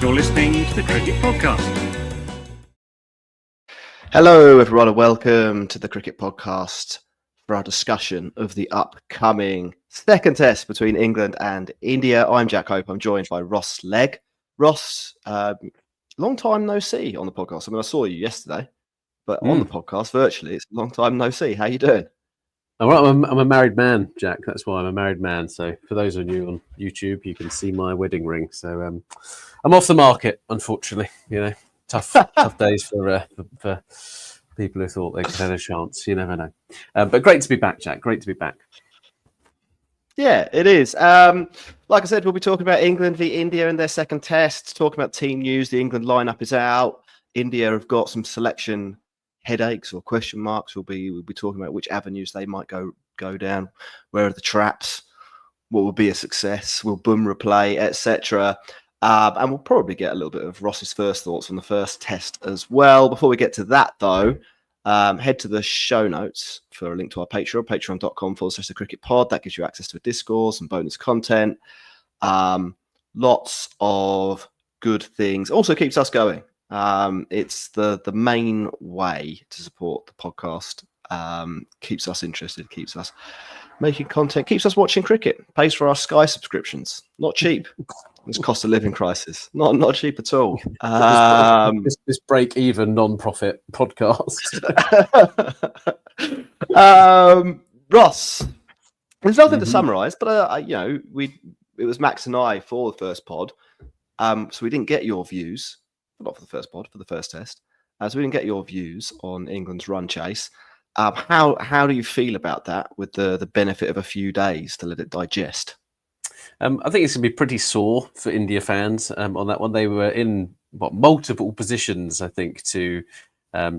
You're listening to the Cricket Podcast. Hello, everyone, and welcome to the Cricket Podcast for our discussion of the upcoming second test between England and India. I'm Jack Hope. I'm joined by Ross Legg. Ross, long time no see on the podcast. I mean, I saw you yesterday, but on the podcast virtually, it's a long time no see. How you doing? I'm a married man, Jack. That's why I'm a married man. So for those of you on YouTube, you can see my wedding ring. So I'm off the market, unfortunately. You know, tough days for people who thought they could have a chance. You never know. But great to be back, Jack. Great to be back. Yeah, it is. Like I said, we'll be talking about England v India in their second test, talking about team news. The England lineup is out. India have got some selection headaches or question marks. We'll be talking about which avenues they might go down. Where are the traps? What will be a success? Will Bumrah play, etc. And we'll probably get a little bit of Ross's first thoughts on the first test as well. Before we get to that, though, head to the show notes for a link to our Patreon, patreon.com/the cricket pod. That gives you access to a Discord, some bonus content, lots of good things. Also keeps us going. It's the main way to support the podcast. Keeps us interested, keeps us making content, keeps us watching cricket, pays for our Sky subscriptions. Not cheap. This cost of living crisis. Not cheap at all. This break-even non-profit podcast. Ross, there's nothing to summarise, but it was Max and I for the first pod, so we didn't get your views. Not for the first pod, for the first test. So we didn't get your views on England's run chase. How do you feel about that with the benefit of a few days to let it digest? I think it's going to be pretty sore for India fans on that one. They were in multiple positions, I think, to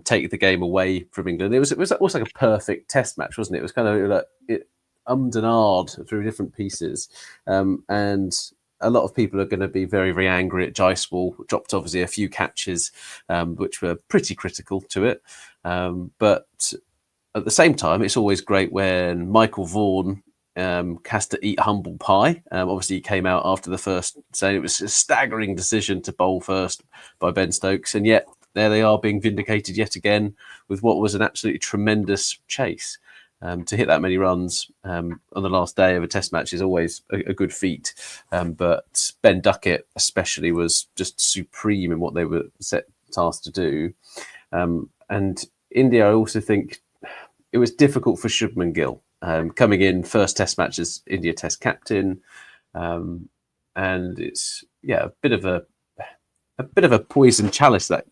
take the game away from England. It was almost like a perfect test match, wasn't it? It was kind of like it ummed and ahed through different pieces. And a lot of people are going to be very, very angry at Jaiswal. Dropped obviously a few catches, which were pretty critical to it. But at the same time, it's always great when Michael Vaughan has to eat humble pie. Obviously, he came out after the first, saying it was a staggering decision to bowl first by Ben Stokes, and yet there they are being vindicated yet again with what was an absolutely tremendous chase. To hit that many runs on the last day of a test match is always a good feat. But Ben Duckett especially was just supreme in what they were tasked to do. And India, I also think it was difficult for Shubman Gill. Coming in first test match as India test captain, and it's a bit of a poison chalice that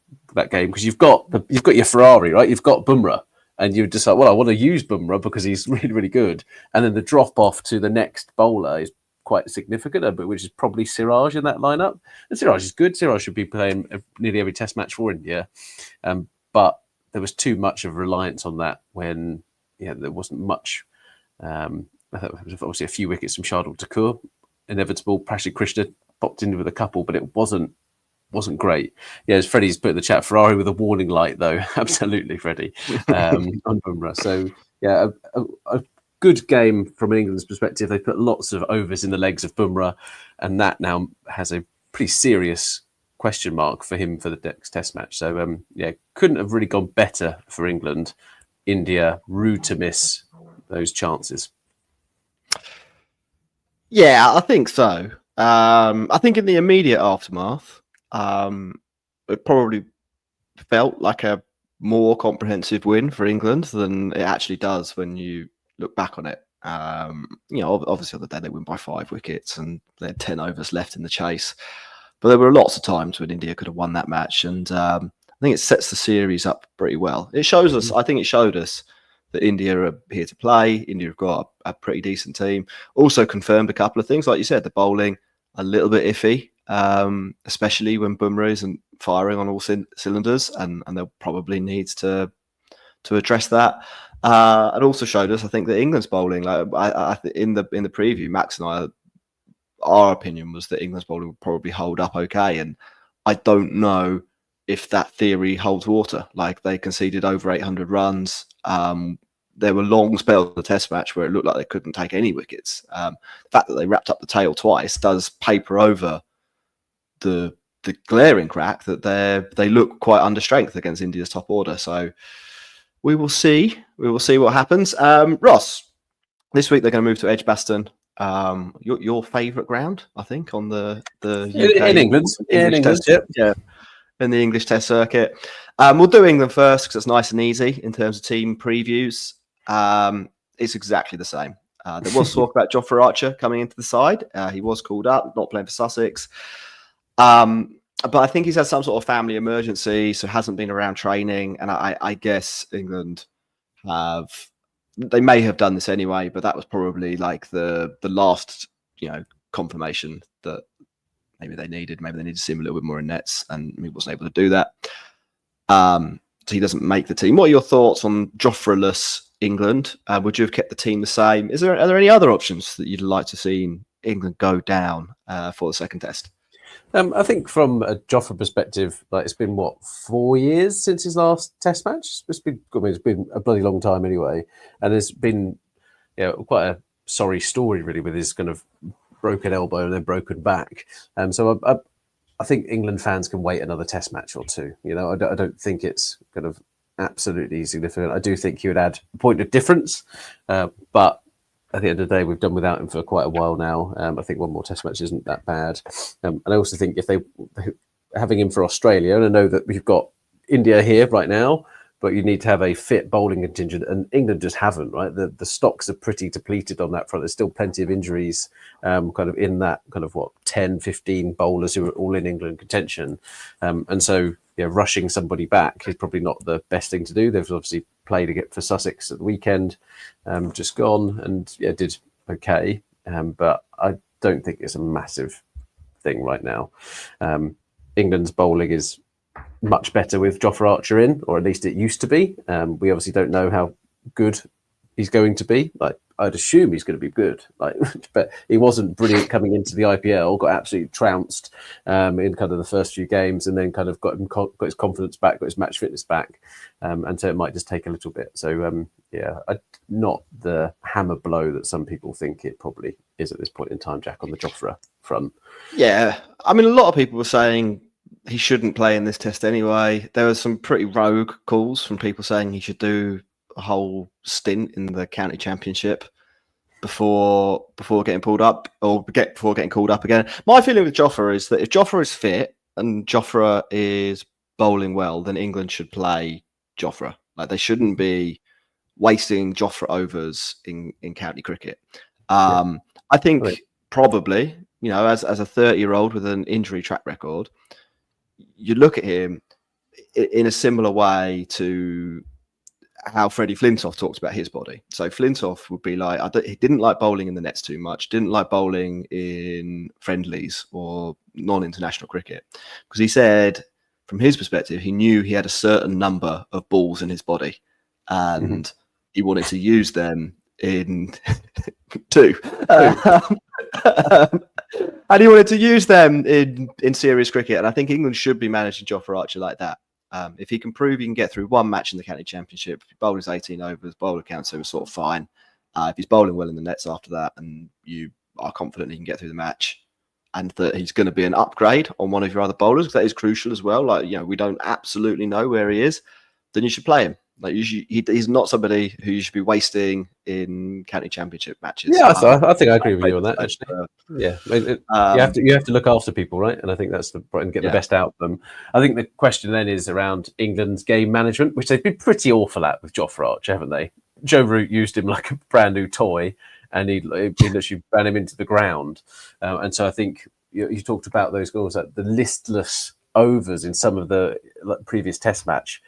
game, because you've got your Ferrari, right? You've got Bumrah, and you decide, well, I want to use Bumrah because he's really, really good, and then the drop off to the next bowler is quite significant, but which is probably Siraj in that lineup. And Siraj is good. Siraj should be playing nearly every test match for India, but there was too much of reliance on that when there wasn't much. I thought there was obviously a few wickets from Shardul Thakur, inevitable. Prashid Krishna popped in with a couple, but it wasn't great. Yeah, as Freddie's put in the chat, Ferrari with a warning light, though. Absolutely, Freddie, on Bumrah. So yeah, a good game from England's perspective. They put lots of overs in the legs of Bumrah, and that now has a pretty serious question mark for him for the next test match. So couldn't have really gone better for England. India, rude to miss those chances. Yeah, I think so. I think in the immediate aftermath, it probably felt like a more comprehensive win for England than it actually does when you look back on it. Obviously on the day they win by 5 wickets and they had 10 overs left in the chase. But there were lots of times when India could have won that match. And I think it sets the series up pretty well. It shows us, I think it showed us that India are here to play. India have got a pretty decent team. Also confirmed a couple of things. Like you said, the bowling, a little bit iffy, especially when Bumrah isn't firing on all cylinders. And they'll probably need to address that. And also showed us, I think, that England's bowling, like in the preview, Max and I, our opinion was that England's bowling would probably hold up okay. And I don't know if that theory holds water. Like, they conceded over 800 runs. There were long spells of the test match where it looked like they couldn't take any wickets. The fact that they wrapped up the tail twice does paper over the the glaring crack that they look quite under strength against India's top order. So we will see. We will see what happens. Ross, this week they're going to move to Edgbaston. Your favourite ground, I think, on the UK in England. In England, yeah, in the English Test circuit. We'll do England first because it's nice and easy in terms of team previews. It's exactly the same. There was talk about Jofra Archer coming into the side. He was called up, not playing for Sussex. But I think he's had some sort of family emergency, so hasn't been around training. And I guess England they may have done this anyway, but that was probably like the last, confirmation that maybe they needed. Maybe they needed to see him a little bit more in nets, and he wasn't able to do that. So he doesn't make the team. What are your thoughts on Jofra-less England? Would you have kept the team the same? Are there any other options that you'd like to see England go down for the second test? I think from a Jofra perspective, it's been 4 years since his last Test match. It's been a bloody long time anyway, and there's been quite a sorry story really with his kind of broken elbow and then broken back. So I think England fans can wait another Test match or two. I don't think it's kind of absolutely significant. I do think he would add a point of difference, but at the end of the day, we've done without him for quite a while now. I think one more Test match isn't that bad. And I also think if they having him for Australia, and I know that we've got India here right now, but you need to have a fit bowling contingent, and England just haven't, right? The stocks are pretty depleted on that front. There's still plenty of injuries kind of in that kind of 10, 15 bowlers who are all in England contention. And so rushing somebody back is probably not the best thing to do. They've obviously played again for Sussex at the weekend, just gone, and did okay. But I don't think it's a massive thing right now. England's bowling is much better with Jofra Archer in, or at least it used to be. We obviously don't know how good he's going to be. I'd assume he's going to be good, but he wasn't brilliant coming into the IPL. Got absolutely trounced in kind of the first few games, and then kind of got his confidence back, got his match fitness back, and so it might just take a little bit. So not the hammer blow that some people think it probably is at this point in time, Jack, on the Jofra front. Yeah, I mean, a lot of people were saying he shouldn't play in this test anyway. There was some pretty rogue calls from people saying he should do a whole stint in the county championship before getting pulled up, or before getting called up again. My feeling with Jofra is that if Jofra is fit and Jofra is bowling well, then England should play Jofra. They shouldn't be wasting Jofra overs in county cricket. I think probably, as a 30-year-old with an injury track record, you look at him in a similar way to how Freddie Flintoff talks about his body. So Flintoff would be he didn't like bowling in the nets too much, didn't like bowling in friendlies or non-international cricket, because he said, from his perspective, he knew he had a certain number of balls in his body, and he wanted to use them in two. And he wanted to use them in serious cricket. And I think England should be managing Jofra Archer like that. If he can prove he can get through one match in the county championship, if he bowled his 18 overs, bowler counts, so it was sort of fine. If he's bowling well in the nets after that, and you are confident he can get through the match, and that he's going to be an upgrade on one of your other bowlers, because that is crucial as well. We don't absolutely know where he is, then you should play him. He's not somebody who you should be wasting in county championship matches. Yeah, I think I agree with you on that. Actually, you have to look after people, right? And I think that's and get the best out of them. I think the question then is around England's game management, which they've been pretty awful at with Jofra Archer, haven't they? Joe Root used him like a brand new toy, and he literally ran him into the ground. And so I think you talked about those goals, the listless overs in some of the previous Test match.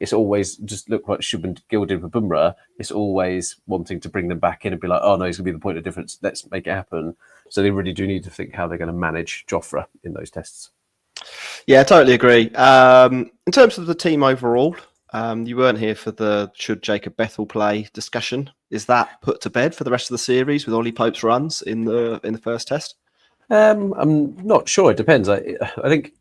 It's always just look like Shubman Gill did for Bumrah. It's always wanting to bring them back in and be like, oh no, he's going to be the point of difference. Let's make it happen. So they really do need to think how they're going to manage Jofra in those tests. Yeah, I totally agree. In terms of the team overall, you weren't here for the should Jacob Bethell play discussion. Is that put to bed for the rest of the series with Ollie Pope's runs in the first test? I'm not sure. It depends. I think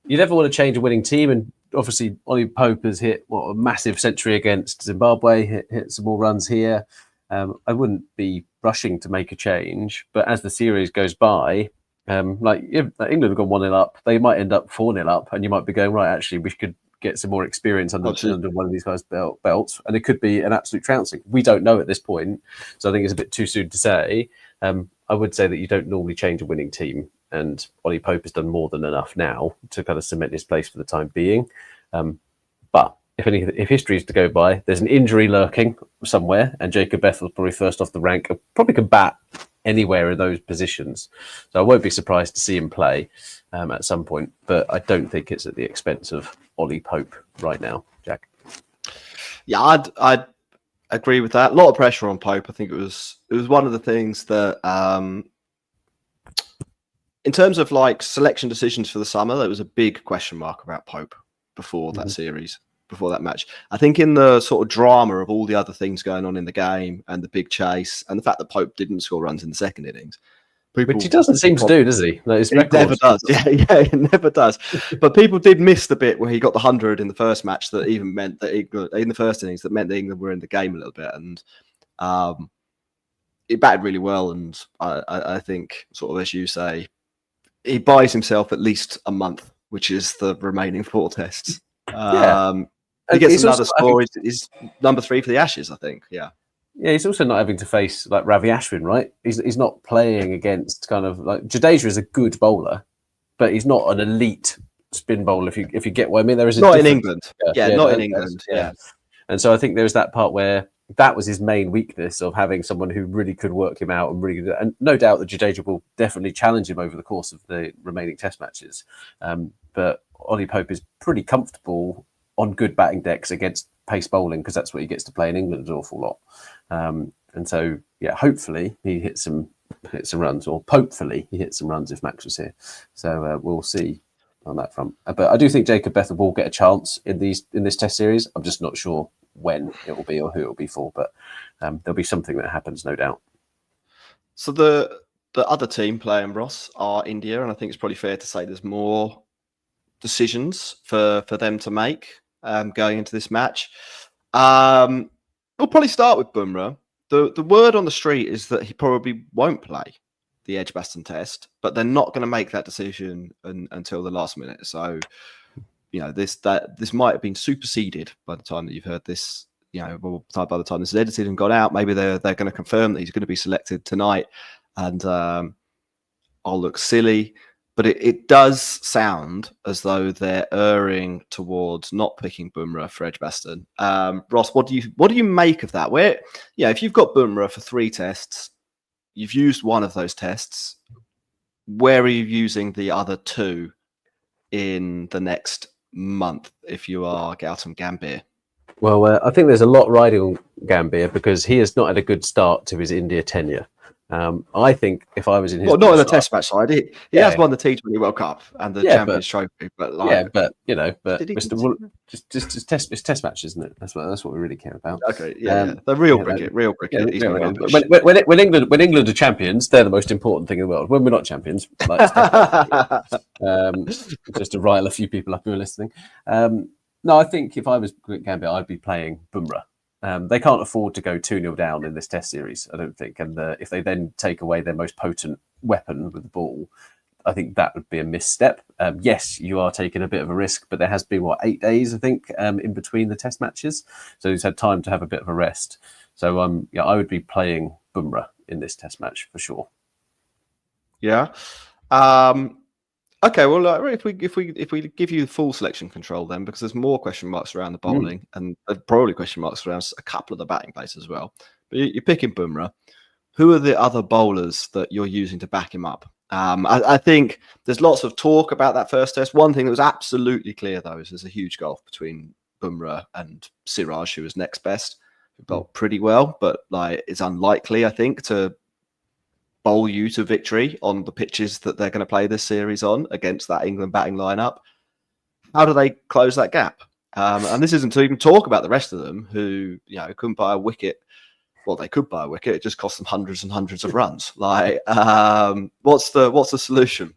you never want to change a winning team, and obviously Ollie Pope has hit a massive century against Zimbabwe, hit some more runs here. I wouldn't be rushing to make a change, but as the series goes by, England have gone 1-0 up, they might end up 4-0 up, and you might be going, right, actually, we could get some more experience under one of these guys' belts, and it could be an absolute trouncing. We don't know at this point, so I think it's a bit too soon to say. I would say that you don't normally change a winning team, and Ollie Pope has done more than enough now to kind of cement his place for the time being. But if history is to go by, there's an injury lurking somewhere, and Jacob Bethel's probably first off the rank. Probably can bat anywhere in those positions, so I won't be surprised to see him play at some point. But I don't think it's at the expense of Ollie Pope right now, Jack. Yeah, I'd agree with that. A lot of pressure on Pope. I think it was one of the things that, in terms of like selection decisions for the summer, there was a big question mark about Pope before that series, before that match. I think in the sort of drama of all the other things going on in the game and the big chase and the fact that Pope didn't score runs in the second innings, which he doesn't seem to do, does he? Like he never does. Yeah, it never does. But people did miss the bit where he got the 100 in the first match that even meant that England, in the first innings, that meant that England were in the game a little bit. And he batted really well. And I think, sort of as you say, he buys himself at least a month, which is the remaining 4 tests. He gets another score. He's number 3 for the Ashes, I think. Yeah. Yeah, he's also not having to face like Ravi Ashwin, right? He's not playing against kind of like Jadeja is a good bowler, but he's not an elite spin bowler. If you get what I mean, there is not in England. Not in England. Yeah, and so I think there's that part where that was his main weakness of having someone who really could work him out and no doubt that Jadeja will definitely challenge him over the course of the remaining Test matches. But Ollie Pope is pretty comfortable on good batting decks against pace bowling because that's what he gets to play in England an awful lot. And so, yeah, hopefully he hits some runs, or hopefully he hits some runs if Max was here. So we'll see on that front. But I do think Jacob Bethel will get a chance in this Test series. I'm just not sure when it will be or who it will be for, but there'll be something that happens, no doubt. So the other team playing, Ross, are India, and I think it's probably fair to say there's more decisions for them to make going into this match. We'll probably start with Bumrah. The word on the street is that he probably won't play the Edgbaston Test, but they're not going to make that decision until the last minute. So, this might have been superseded by the time that you've heard this. By the time this is edited and gone out, maybe they're going to confirm that he's going to be selected tonight, and I'll look silly. But it does sound as though they're erring towards not picking Bumrah for Edgbaston. Ross, what do you make of that? If you've got Bumrah for 3 tests, you've used one of those tests. Where are you using the other 2 in the next month if you are Gautam Gambhir? Well, I think there's a lot riding on Gambhir because he has not had a good start to his India tenure. I think if I was in his not in the Test match side, he has won the T20 World Cup and the Champions Trophy, but just Test match, isn't it? That's what we really care about. Okay, the real cricket. When England are champions, they're the most important thing in the world. When we're not champions, just to rile a few people up who are listening. No, I think if I was Gambhir, I'd be playing Bumrah. They can't afford to go 2-0 down in this Test series, I don't think. And if they then take away their most potent weapon with the ball, I think that would be a misstep. Yes, you are taking a bit of a risk, but there has been, 8 days, I think, in between the Test matches. So he's had time to have a bit of a rest. So, I would be playing Bumrah in this Test match for sure. Yeah. Okay, well, if we give you full selection control, then because there's more question marks around the bowling and probably question marks around a couple of the batting places as well. But you're picking Bumrah. Who are the other bowlers that you're using to back him up? I think there's lots of talk about that first Test. One thing that was absolutely clear, though, is there's a huge gulf between Bumrah and Siraj, who was next best, who bowled pretty well, but it's unlikely, I think, to bowl you to victory on the pitches that they're going to play this series on against that England batting lineup. How do they close that gap? And this isn't to even talk about the rest of them who, couldn't buy a wicket. Well, they could buy a wicket. It just cost them hundreds and hundreds of runs. What's the solution?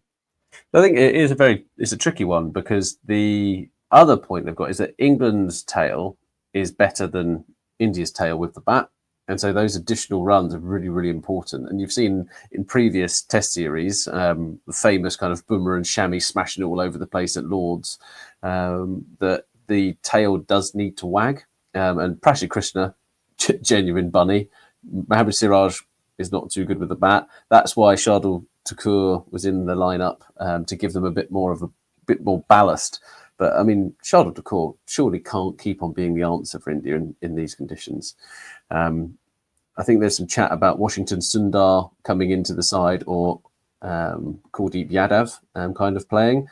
I think it's a tricky one because the other point they've got is that England's tail is better than India's tail with the bat. And so those additional runs are really, really important. And you've seen in previous Test series, the famous kind of Bumrah and Shami smashing it all over the place at Lords, that the tail does need to wag. And Prashid Krishna, genuine bunny. Mohammad Siraj is not too good with the bat. That's why Shardul Thakur was in the lineup, to give them a bit more ballast. But I mean, Shardul Thakur surely can't keep on being the answer for India in these conditions. I think there's some chat about Washington Sundar coming into the side, or Kuldeep Yadav kind of playing.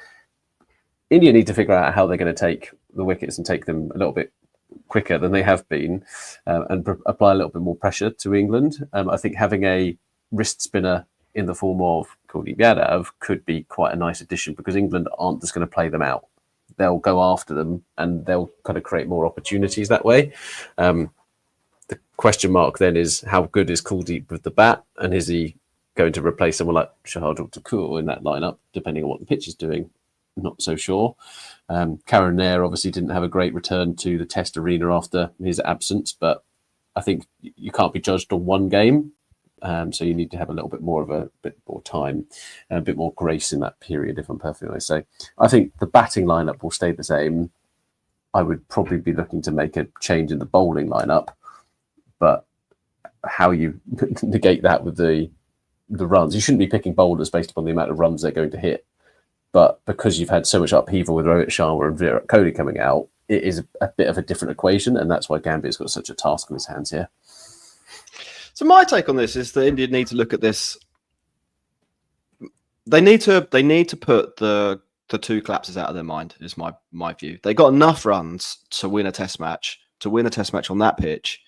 India need to figure out how they're going to take the wickets and take them a little bit quicker than they have been, and apply a little bit more pressure to England. I think having a wrist spinner in the form of Kuldeep Yadav could be quite a nice addition, because England aren't just going to play them out. They'll go after them and they'll kind of create more opportunities that way. The question mark then is, how good is Kuldeep with the bat, and is he going to replace someone like Shahardul Thakur in that lineup, depending on what the pitch is doing? Not so sure. Karen Nair obviously didn't have a great return to the Test arena after his absence, but I think you can't be judged on one game, so you need to have a little bit more time, and a bit more grace in that period, if I'm perfectly honest. So I think the batting lineup will stay the same. I would probably be looking to make a change in the bowling lineup, but how you negate that with the runs, you shouldn't be picking bowlers based upon the amount of runs they're going to hit. But because you've had so much upheaval with Rohit Sharma and Virat Kohli coming out, it is a bit of a different equation, and that's why Gambit's got such a task on his hands here. So my take on this is that India need to look at this. They need to put the two collapses out of their mind, is my view. They got enough runs to win a test match on that pitch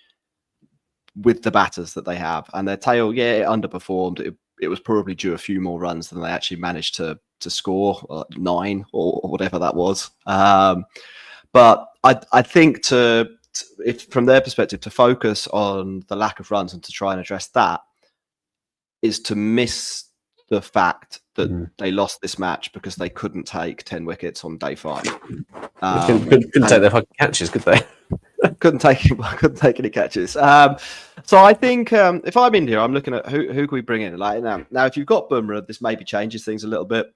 with the batters that they have, and their tail, it underperformed. It was probably due a few more runs than they actually managed to score, 9 or whatever that was. But I think if from their perspective, to focus on the lack of runs and to try and address that is to miss the fact that they lost this match because they couldn't take 10 wickets on day 5. Couldn't take their fucking catches, could they? couldn't take any catches. So I think if I'm India, I'm looking at who can we bring in. Like now, if you've got Bumrah, this maybe changes things a little bit.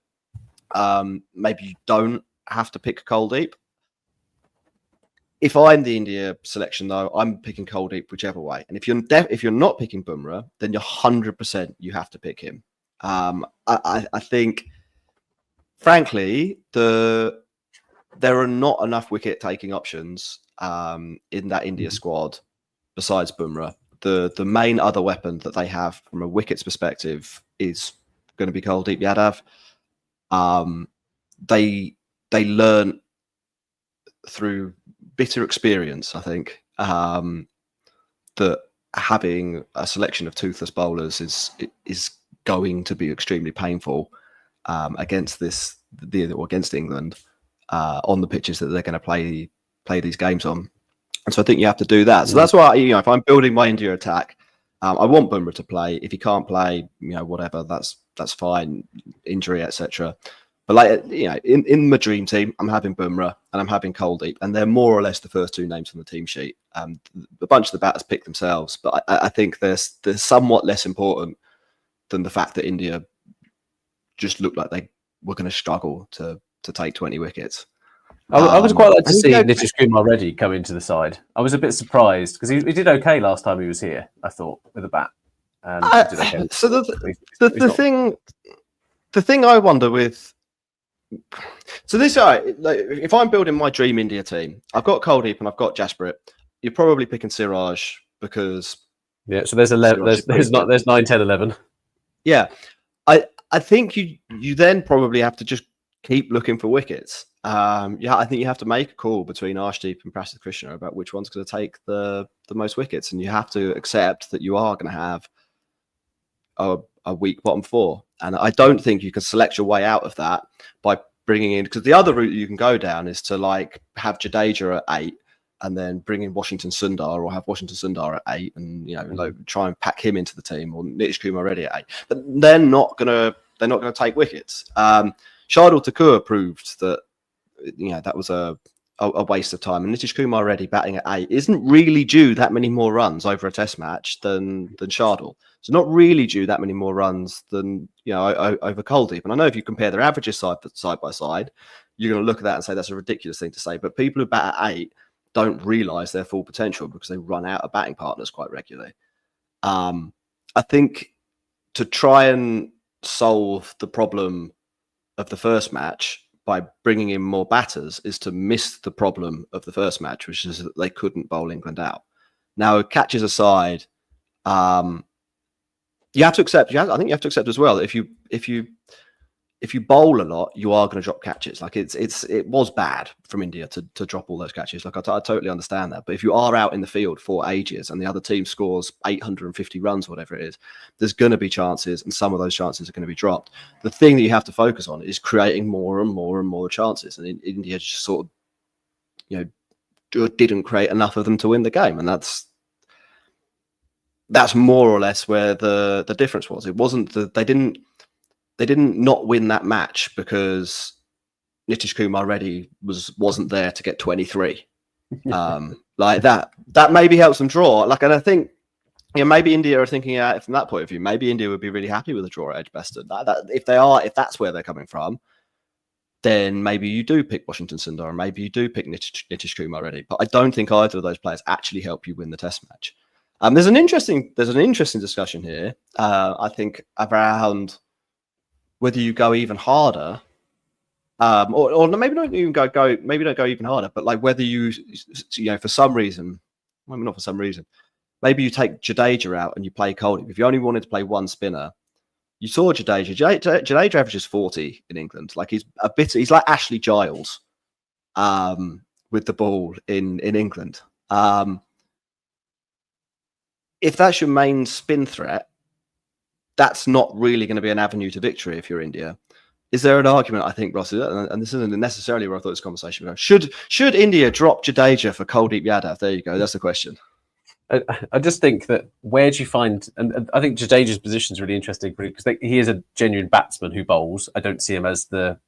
Maybe you don't have to pick Kuldeep. If I'm the India selection, though, I'm picking Kuldeep whichever way. And if you're not picking Bumrah, then you're 100% you have to pick him. I think, frankly, there are not enough wicket-taking options in that India squad besides Bumrah. The main other weapon that they have from a wickets perspective is going to be Kuldeep Yadav. They learn through bitter experience, I think, that having a selection of toothless bowlers is going to be extremely painful against England on the pitches that they're going to play these games on. And so I think you have to do that. So that's why, if I'm building my India attack, I want Bumrah to play. If he can't play, whatever, that's fine, injury, etc. But in my dream team, I'm having Bumrah and I'm having Kuldeep, and they're more or less the first 2 names on the team sheet. A bunch of the batters pick themselves, but I think they're somewhat less important than the fact that India just looked like they were going to struggle to take 20 wickets. I was quite like to see Nitish Kumar Reddy come into the side. I was a bit surprised because he did okay last time he was here, I thought, with a bat. So the thing I wonder with. So this, if I'm building my dream India team, I've got Kuldeep and I've got Jasprit. You're probably picking Siraj because so there's 11. There's 9, 10, 11. Yeah, I think you then probably have to just keep looking for wickets. I think you have to make a call between Arshdeep and Prashid Krishna about which one's going to take the most wickets, and you have to accept that you are going to have a weak bottom 4. And I don't think you can select your way out of that by bringing in, because the other route you can go down is to have Jadeja at 8 and then bring in Washington Sundar, or have Washington Sundar at 8 and try and pack him into the team, or Nitish Kumar Reddy at 8. But they're not gonna take wickets. Shardul Thakur proved that that was a a waste of time. And Nitish Kumar Reddy batting at 8 isn't really due that many more runs over a Test match than Shardul. So not really due that many more runs than over Kuldeep. And I know if you compare their averages side by side, you're going to look at that and say that's a ridiculous thing to say. But people who bat at 8 don't realise their full potential because they run out of batting partners quite regularly. I think to try and solve the problem of the first match by bringing in more batters is to miss the problem of the first match, which is that they couldn't bowl England out. Now, catches aside, you have to accept. I think you have to accept as well that if you bowl a lot, you are going to drop catches. Like it was bad from India to drop all those catches. Like I totally understand that. But if you are out in the field for ages and the other team scores 850 runs, whatever it is, there's going to be chances, and some of those chances are going to be dropped. The thing that you have to focus on is creating more and more and more chances. And India just sort of, didn't create enough of them to win the game, and that's more or less where the difference was. It wasn't that they didn't not win that match because Nitish Kumar Reddy wasn't there to get 23. Like that maybe helps them draw. Like, and I think maybe India are thinking out from that point of view. Maybe India would be really happy with a draw at Edgbaston. If that's where they're coming from, then maybe you do pick Washington Sundar, and maybe you do pick Nitish Kumar Reddy. But I don't think either of those players actually help you win the Test match. There's an interesting discussion here. I think around whether you go even harder, or maybe not even maybe don't go even harder, but like whether you for some reason, maybe not for some reason, maybe you take Jadeja out and you play Kuldeep. If you only wanted to play one spinner, you saw Jadeja. Jadeja averages 40 in England. Like he's like Ashley Giles, with the ball in England. If that's your main spin threat, that's not really going to be an avenue to victory if you're India. Is there an argument, I think, Ross, and this isn't necessarily where I thought this conversation would go, should India drop Jadeja for Kuldeep Yadav? There you go. That's the question. I just think that where do you find, and I think Jadeja's position is really interesting because he is a genuine batsman who bowls. I don't see him as the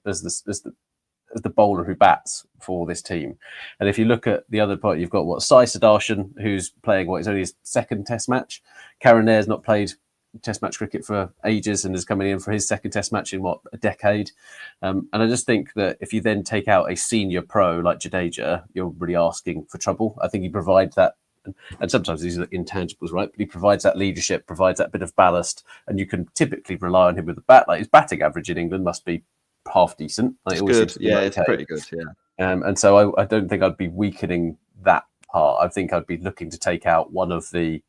bowler who bats for this team. And if you look at the other part, you've got Sai Sudarshan, who's playing it's only his second Test match. Karen Nair's not played Test match cricket for ages and is coming in for his second Test match in a decade. And I just think that if you then take out a senior pro like Jadeja, you're really asking for trouble. I think he provides that, and sometimes these are intangibles, right? But he provides that leadership, provides that bit of ballast, and you can typically rely on him with the bat. Like his batting average in England must be half decent. Like, it's good. Yeah, it's pretty good. Yeah. And so I don't think I'd be weakening that part. I think I'd be looking to take out one of the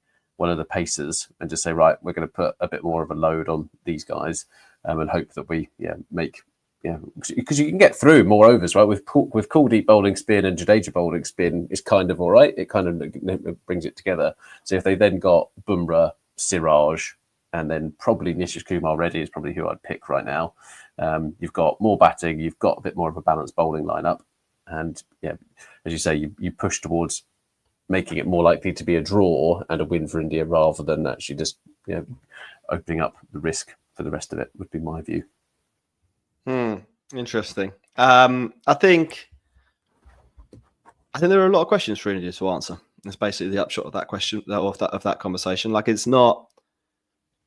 pacers and just say, right, we're going to put a bit more of a load on these guys, and hope that we make because you can get through more overs, right? With Kuldeep bowling spin and Jadeja bowling spin is kind of all right. It kind of brings it together. So if they then got Bumrah, Siraj, and then probably Nitish Kumar Reddy is probably who I'd pick right now. You've got more batting, you've got a bit more of a balanced bowling lineup, and as you say, you push towards making it more likely to be a draw and a win for India rather than actually just opening up the risk for the rest of it, would be my view. Interesting. I think there are a lot of questions for India to answer. That's basically the upshot of that question, of that conversation. Like, it's not.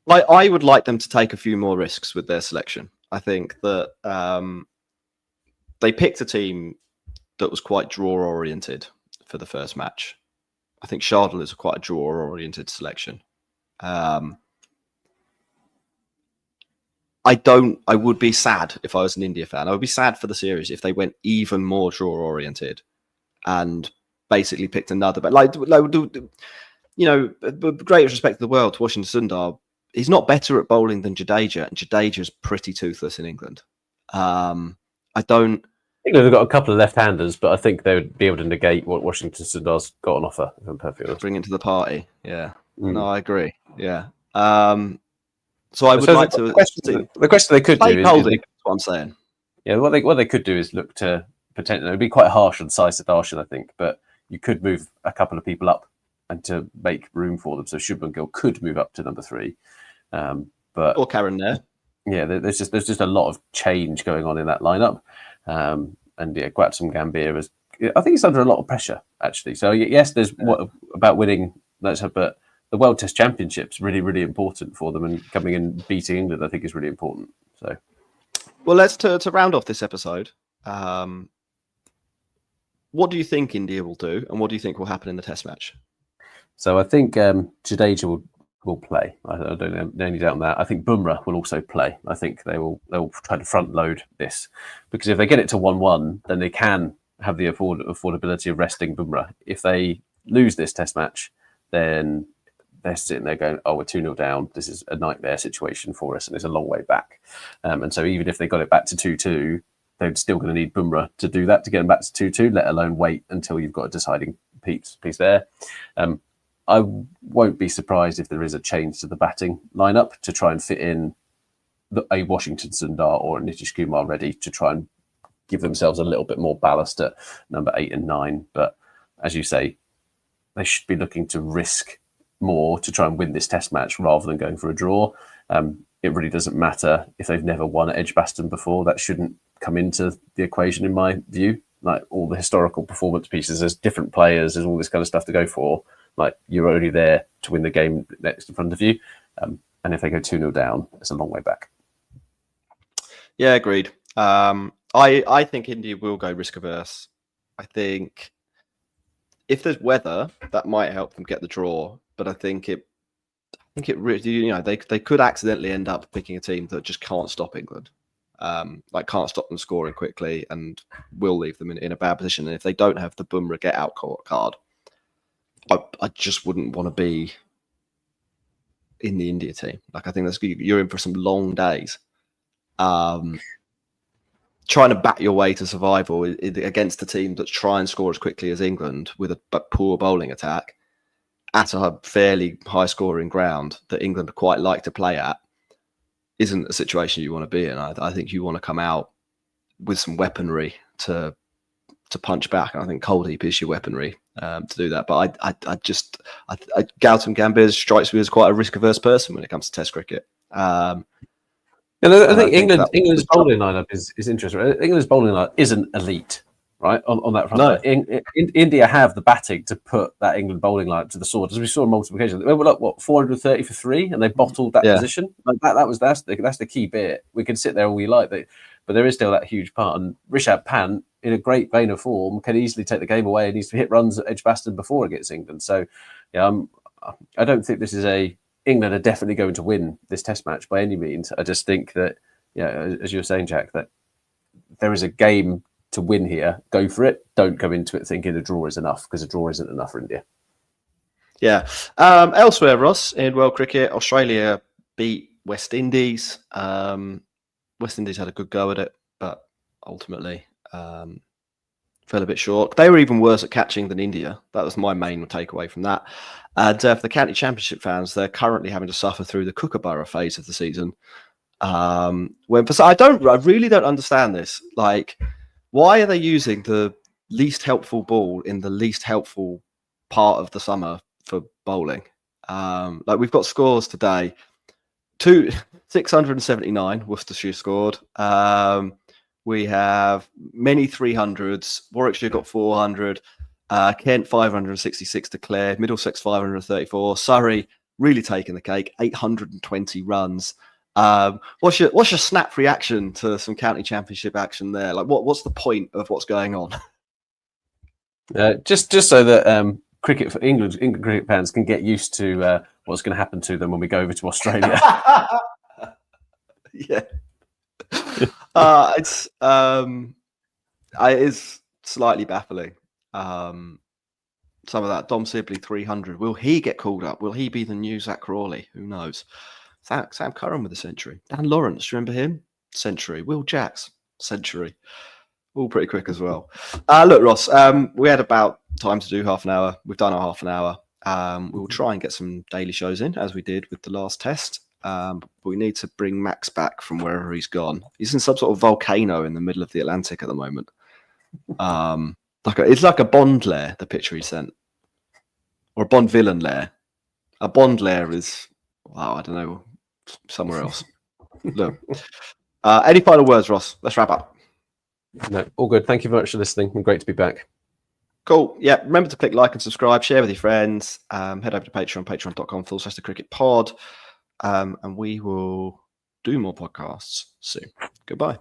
I would like them to take a few more risks with their selection. I think that they picked a team that was quite draw-oriented for the first match. I think Shardul is quite a draw-oriented selection. I would be sad if I was an India fan. I would be sad for the series if they went even more draw-oriented and basically picked another. But great respect to the world, to Washington Sundar, he's not better at bowling than Jadeja, and Jadeja's pretty toothless in England. I think they've got a couple of left-handers, but I think they would be able to negate what Washington Sundar's got on offer, if I'm perfectly honest. Bring it to the party. Yeah. No, I agree. Yeah. So I would like to. The question they could do is that's what I'm saying. Yeah, what they could do is look to potentially. It'd be quite harsh on Sai Sudarshan, I think, but you could move a couple of people up and to make room for them. So Shubman Gill could move up to number 3, or Karen Nair. Yeah, there's just a lot of change going on in that lineup, and Gautam Gambhir I think it's under a lot of pressure actually. So yes, there's what about winning, but the World Test Championship's really, really important for them, and coming and beating England, I think, is really important. So, well, let's to round off this episode. What do you think India will do, and what do you think will happen in the Test match? So I think Jadeja will play. I don't have any doubt on that. I think Bumrah will also play. I think they'll try to front load this, because if they get it to 1-1, then they can have the affordability of resting Bumrah. If they lose this Test match, then they're sitting there going, "Oh, we're 2-0 down. This is a nightmare situation for us, and it's a long way back." And so even if they got it back to 2-2, they're still going to need Bumrah to do that, to get them back to 2-2, let alone wait until you've got a deciding piece there. I won't be surprised if there is a change to the batting lineup to try and fit in a Washington Sundar or a Nitish Kumar ready to try and give themselves a little bit more ballast at number 8 and 9. But as you say, they should be looking to risk more to try and win this Test match rather than going for a draw. It really doesn't matter if they've never won at Edgbaston before. That shouldn't come into the equation, in my view. Like, all the historical performance pieces, there's different players, there's all this kind of stuff to go for. Like, you're only there to win the game next in front of you. And if they go 2-0 down, it's a long way back. Yeah, agreed. I think India will go risk averse. I think if there's weather, that might help them get the draw. But I think it really, they could accidentally end up picking a team that just can't stop England, can't stop them scoring quickly, and will leave them in a bad position. And if they don't have the Bumrah get out card, I just wouldn't want to be in the India team. Like, I think you're in for some long days. Trying to bat your way to survival against a team that's trying and score as quickly as England with a poor bowling attack at a fairly high-scoring ground that England quite like to play at isn't a situation you want to be in. I think you want to come out with some weaponry to punch back, and I think Kuldeep is your weaponry to do that. But Gautam Gambhir strikes me as quite a risk-averse person when it comes to Test cricket. And I think England's bowling lineup is interesting. England's bowling lineup isn't elite, right? On that front, no. India have the batting to put that England bowling lineup to the sword, as we saw on multiple occasions. They were like 430 for 3, and they bottled that position. Like that's the key bit. We can sit there all we like, but there is still that huge part. And Rishabh Pant, in a great vein of form, can easily take the game away and needs to hit runs at Edgbaston before it gets England. So, I don't think this is England are definitely going to win this Test match by any means. I just think that, as you were saying, Jack, that there is a game to win here. Go for it. Don't go into it thinking a draw is enough, because a draw isn't enough for India. Yeah. Elsewhere, Ross, in world cricket, Australia beat West Indies. West Indies had a good go at it, but ultimately fell a bit short. They were even worse at catching than India. That was my main takeaway from that. And for the county championship fans, they're currently having to suffer through the Kookaburra phase of the season. I really don't understand this. Like, why are they using the least helpful ball in the least helpful part of the summer for bowling? We've got scores today. 679 Worcestershire scored. We have many 300s. Warwickshire got 400. Kent 566 declared. Middlesex 534. Surrey really taking the cake. 820 runs. What's your snap reaction to some county championship action there? Like, what's the point of what's going on? Just so that cricket for England cricket fans can get used to what's going to happen to them when we go over to Australia. Yeah. It is slightly baffling. Some of that Dom Sibley 300. Will he get called up? Will he be the new Zach Crawley? Who knows? Sam Curran with a century. Dan Lawrence, do you remember him? Century. Will Jacks, century. All pretty quick as well. Look, Ross, we had about time to do half an hour. We've done our half an hour. We will try and get some daily shows in, as we did with the last test. But we need to bring Max back from wherever he's gone. He's in some sort of volcano in the middle of the Atlantic at the moment. It's like a Bond lair, the picture he sent. Or a Bond villain lair. A Bond lair is, I don't know, somewhere else. Look. Any final words, Ross? Let's wrap up. No, all good. Thank you very much for listening. Great to be back. Cool. Yeah. Remember to click like and subscribe, share with your friends. Head over to Patreon, patreon.com/thecricketpod. And we will do more podcasts soon. Goodbye.